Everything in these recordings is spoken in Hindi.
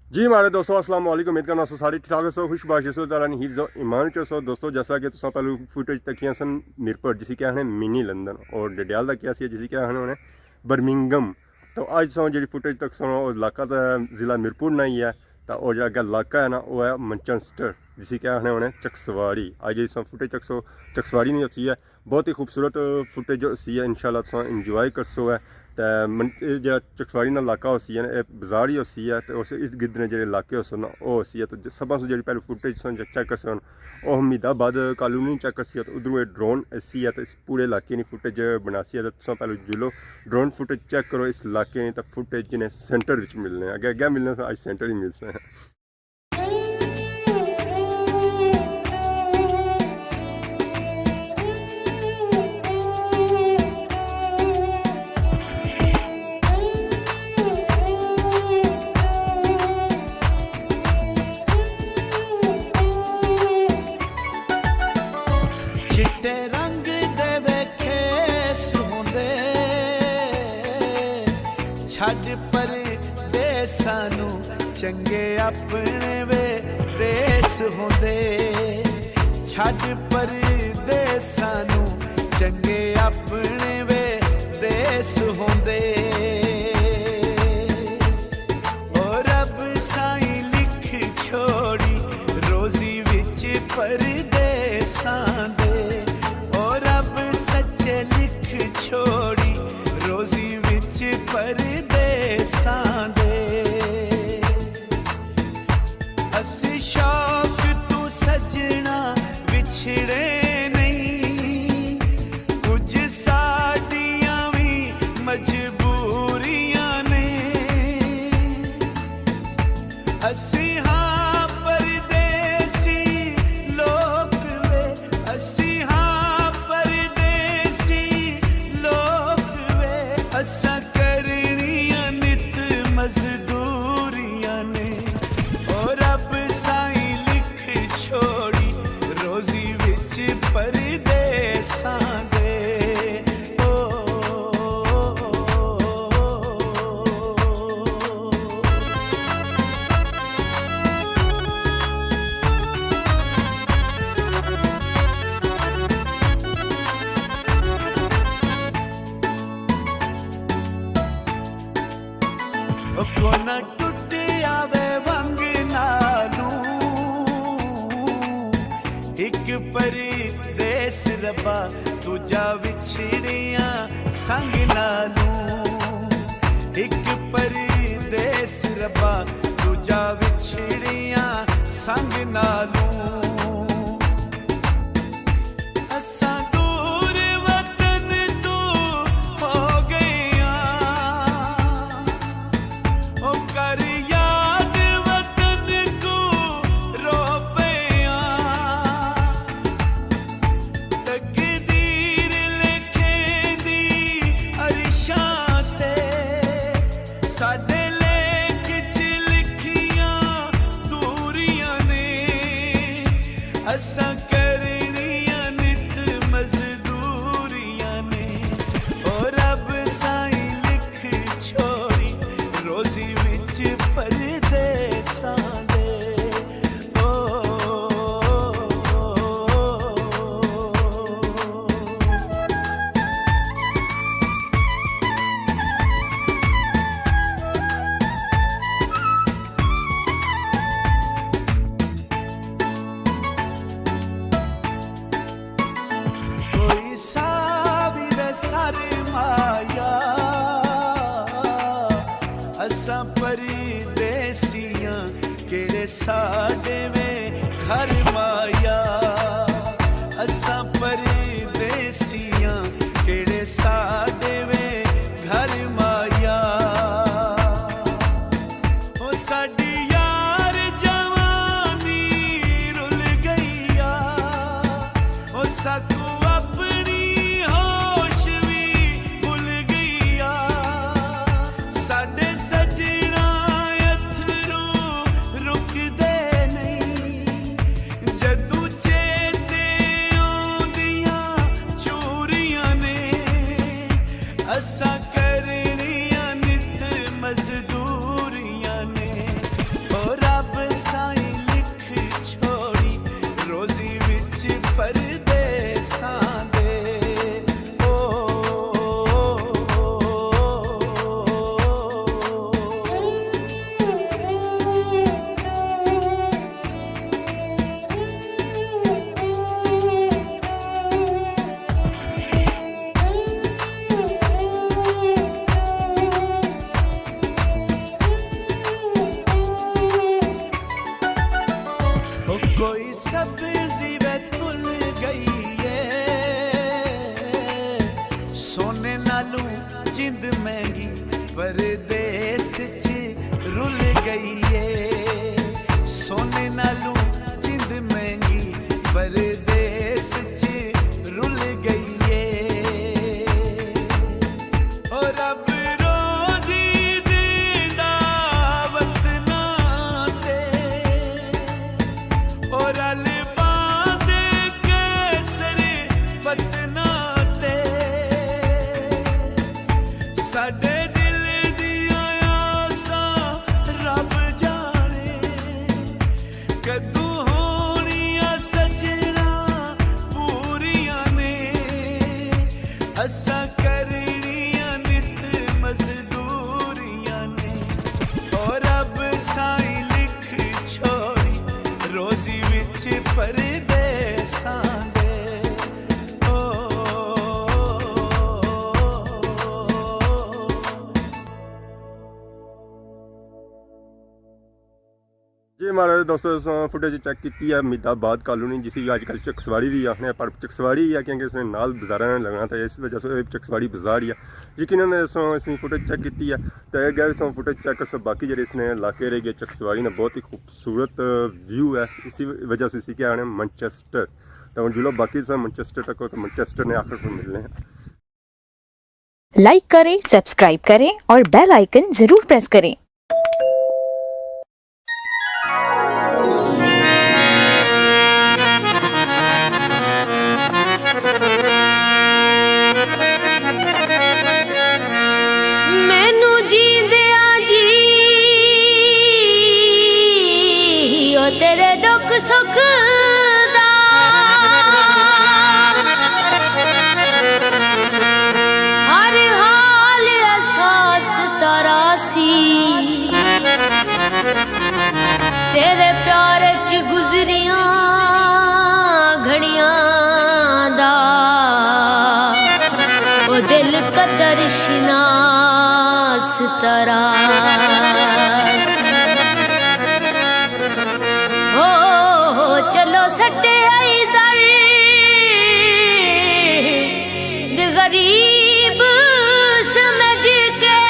जी हमारे दोस्तों अस्सलाम वालेकुम। उम्मीद करना सारी ठीक ठाक सो खुशबाश सो तारा हिफ्ज़ ईमान च सो दोस्तों जैसा कि तुम पहले फुटेज तकियां सन मिरपुर जिसी क्या है मिनी लंदन और डडियाल का क्या सी जिसी क्या है बर्मिंगम। तो अज सो जी फुटेज तक सुनो इलाका तो ज़िला मिरपुर ना ही है तो और जो अगर इलाका है ना वो है मैनचेस्टर जिसी क्या है उन्हें चकसवाड़ी। अज जी फुटेज तक सो चकसवाड़ी नहीं होती है बहुत ही खूबसूरत फुटेज जो सी है इंशाल्लाह तुम इंजॉय कर सो है। तो जो चकसवाड़ी का इलाका होसी है ना बाजार ही होसी है तो उस इर्द गिर्द ने जो इलाके होसन वो होसी है। तो सब जी पहले फुटेज चेक कर सन वह हमीदाबाद कॉलोनी चेक कर सी तो उधरों ड्रोन ऐसी है तो इस पूरे इलाके की फुटेज बनासी है। तो तुम पहले जुलो ड्रोन फुटेज चेक करो इस इलाके तो फुटेज जिन्हें सेंटर मिलने अगे अगे मिलने अज सेंटर ही मिलते हैं। चिट्टे रंग दे वेखे सुंदे छड़ पर देसां नू चंगे अपने वे देस होंदे छड़ पर देसां नू चंगे अपने वे देस होंदे और रब साईं लिख छोड़ी रोजी विच परदेसां दे छोड़ी रोजी विच परदेसां दे असी शौक तू सजना विछड़े नहीं कुछ साडियां भी मजबूरियां ने असी हाँ परदेसी लोग वे असी असा करनिया नित मजदूरियां ने और रब साईं लिख छोड़ी रोजी विच परदेसां दे। कोना टुटे आवे वंग नालू एक परदेस रबा दूजा विछड़िया संग नालू एक परदेस रबा दूजा विछड़िया संग नालू साडे लेख च लिखियां दूरियां ने असां करनियां नित मजदूरियां ने और रब साईं लिख छोड़ी रोजी विच परदेसां दे। असां परदेसियां केड़े साडे में घर माया असां परदेसियां केड़े साडे में घर माया ओ साडी यार जवानी रुल गईया ओ साकू अपनी होश भी भुल गईया साडे सजना अथरू रुकदे नहीं जदू चेते आउंदियां चोरियां ने असां करनियां नित मजदूरियां ने ओ जिंद महंगी परदेस च रुल गई है सोने नालू जिंद महंगी परदेस च रुल गई है और रब रोजी देंदा वतना ते और अलबा दे कैसर पतना ते साडे दिल दिया आसां रब जाने कदू होनियां सजना पूरियां ने असां करनियां नित मजदूरियां ने और रब साईं लिख छोड़ी रोजी विच परदेसां दे जी महाराज दोस्तों फुटेज चेक की है मिदाबाद कॉलोनी जिसी अजकल चकसवाड़ी भी आखने पर चकसवाड़ी ही है क्योंकि इसमें नाल बाजारा ने लगना था इस वजह से चकसवाड़ी बाजार ही है यकीनन इसमें फुटेज चेक की है तो गए फुटेज चेक कर बाकी जो इसने इलाके रह गए चकसवाड़ी ने बहुत ही खूबसूरत व्यू है इसी वजह से इसी क्या है मैनचेस्टर तो जुलो बाकी मैनचेस्टर तक हो तो मैनचेस्टर ने आखिर में मिलने हैं। लाइक करें, सब्सक्राइब करें और बेल आइकन जरूर प्रेस करें। मैनू जींदिया जी ओ तेरे दुख सुख दा हर हाल एहसास तरासी तेरे प्यार च गुजरियां घड़ियां दा ओ दिल कदर शिनास तरास हो चलो सटे आई दर्द गरीब समझ के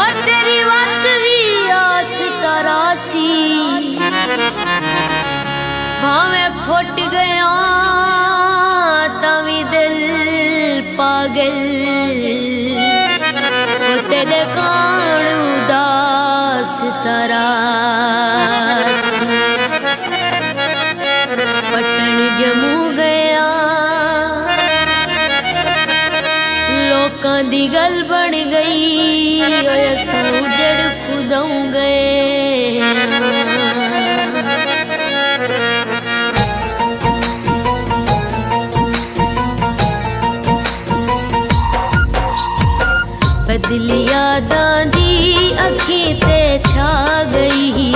और तेरी बात भी आस तरासी भावें फुट गया तवी दिल पागल वो तेरे कान उदास तरास पटन जमू गया लोकां दी गल बन गई असां उजड़ खुदों गए बदली यादां दी अखीं ते छा गई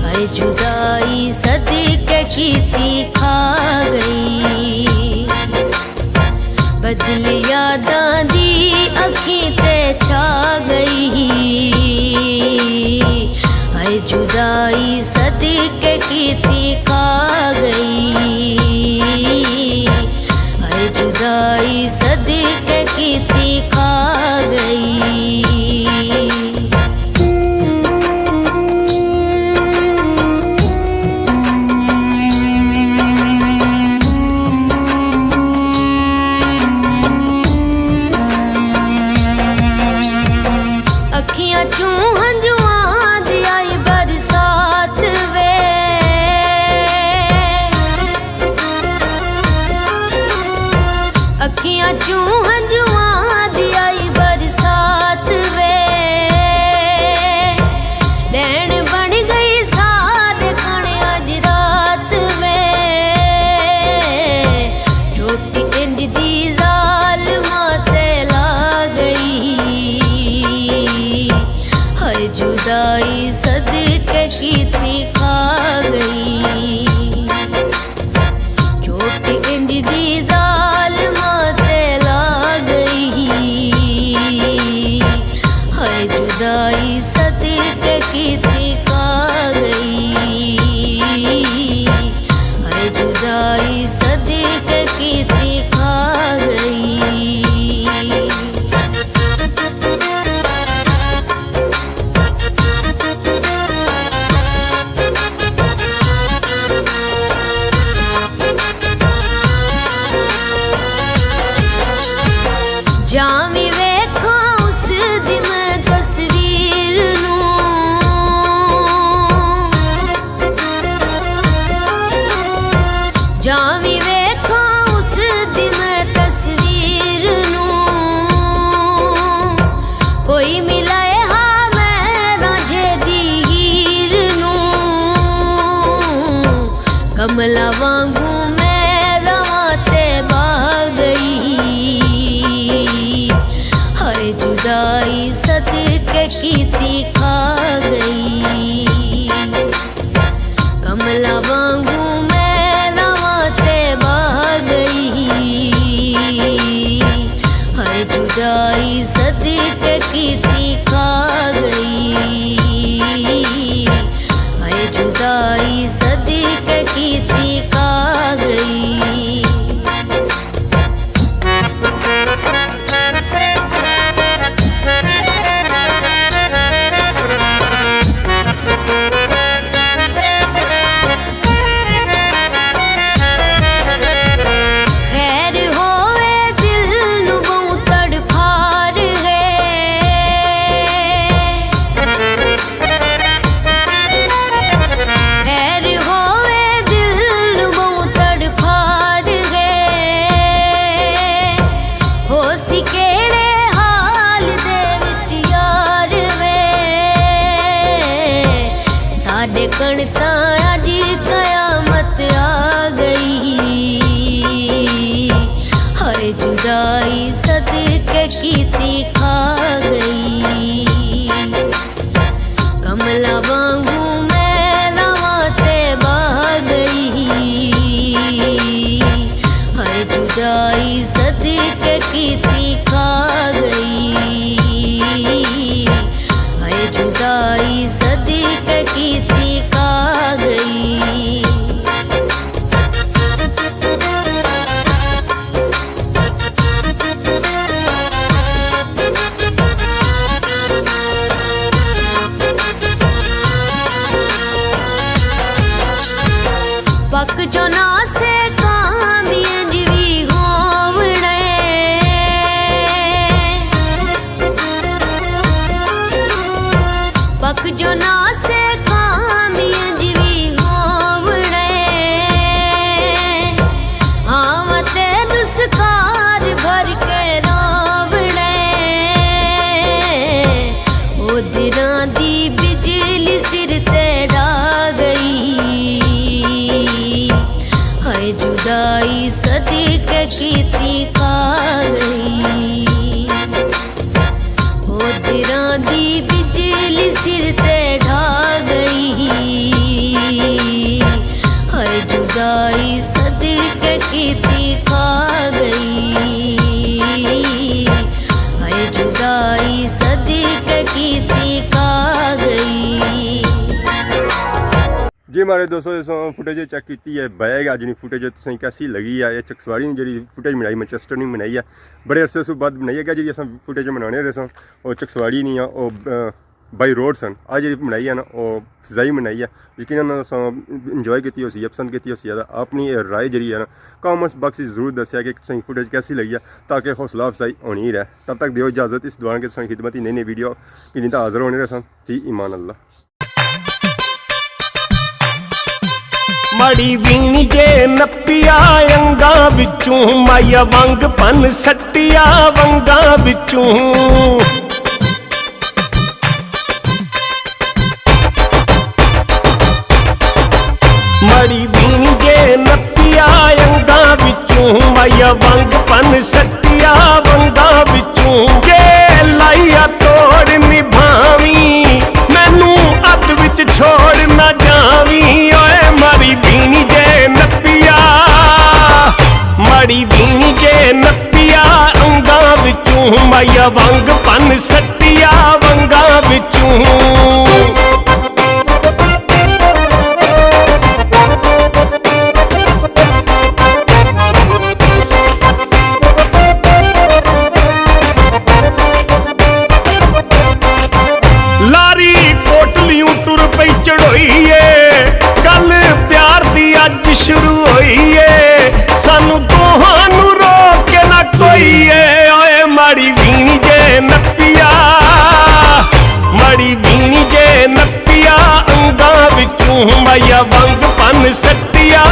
हाय जुदाई सदके कीती खा गई बदली यादां दी अखीं ते छा गई हाय जुदाई सदके कीती खा गई जुदाई सदके कीती खा गई अखियां चूं हंजुआं दी आई बरसात वे अखियां चूं हंजुआं दी आई बरसात वे नैन बन गई सारे खाने अज रात वे छोटी इंज दी जालिमा ते ला गई हाय जुदाई सदके कीती खा गई छोटी इंज दी जालिमा ते ला गई हाय जुदाई सदके कीती खा गई हाय जुदाई सदके कीती खा गई। कमला वांगू मैं रवां ते बह गई। हाय जुदाई सदके कीती खा गई। हाय जुदाई सदके कीती खा गई। कणता अज कयामत आ गई। हाय जुदाई सदके कीती खा गई। कमला वांगू मैं रवां ते बह गई। हाय जुदाई सदके कीती खा गई। हाय जुदाई सदके कीती खा गई। पक जो ना से कामियन भी होवणे। पक जो ना से कामियन भी होवणे। आवते दुस्कार भर के रोवणे। ओ दिरां दी बिजली सिर ते डा गई। हाय जुदाई सदके कीती खा गई। ओ दिरां दी बिजली सिर ते ढा गई। हाय जुदाई सदके कीती खा गई। हाय जुदाई सदके कीती खा गई। जी हमारे दोस्तों फुटेज चेक की है बैग अज फुटेज तुसें कैसी लगी है। चकसवाड़ी ने जी फुटेज बनाई मैनचेस्टर ने बनाई है बड़े अरसे तो बाद बनाई है जी अस फुटेज बनाने रहे सन और चकसवाड़ी नहीं है वो बाई रोड सन अज जी बनाई है ना वो फिजाई बनाई है यकीन इंजॉय की पसंद की ज़्यादा अपनी राय जी है ना कॉमेंट्स बॉक्स जरूर दसिया कि तुसें फुटेज कैसी लगी है ताकि हौसला अफजाई होनी रहे। तब तक दियो इजाज़त इस दौरान के तुसें खिदमत नई नई वीडियो कि हाज़िर होने रहे सन। जी ईमान अल्लाह। मड़ी वीणी जे नप्पिया अंगा विचूं माया वंग पन सट्टिया वंगा विचूं। मड़ी वीणी जे नप्पिया अंगा विचूं माया वंग पन सट्टिया वंगा विचूं। जे लाइया तोड़ निभावी मैनू अध विच छोड़ ना जावी। ओए मड़ी वीणी जे नप्पिया मड़ी वीणी जे नप्पिया अंगा विचूं माया वंग पन सट्टिया वंगा विचूं। शुरू होइए सानू दोहानू रोक के ना कोई। ओए माड़ी वीणी जे नप्पिया मड़ी वीणी जे नप्पिया अंगा विचूं माया वंग पन सट्टिया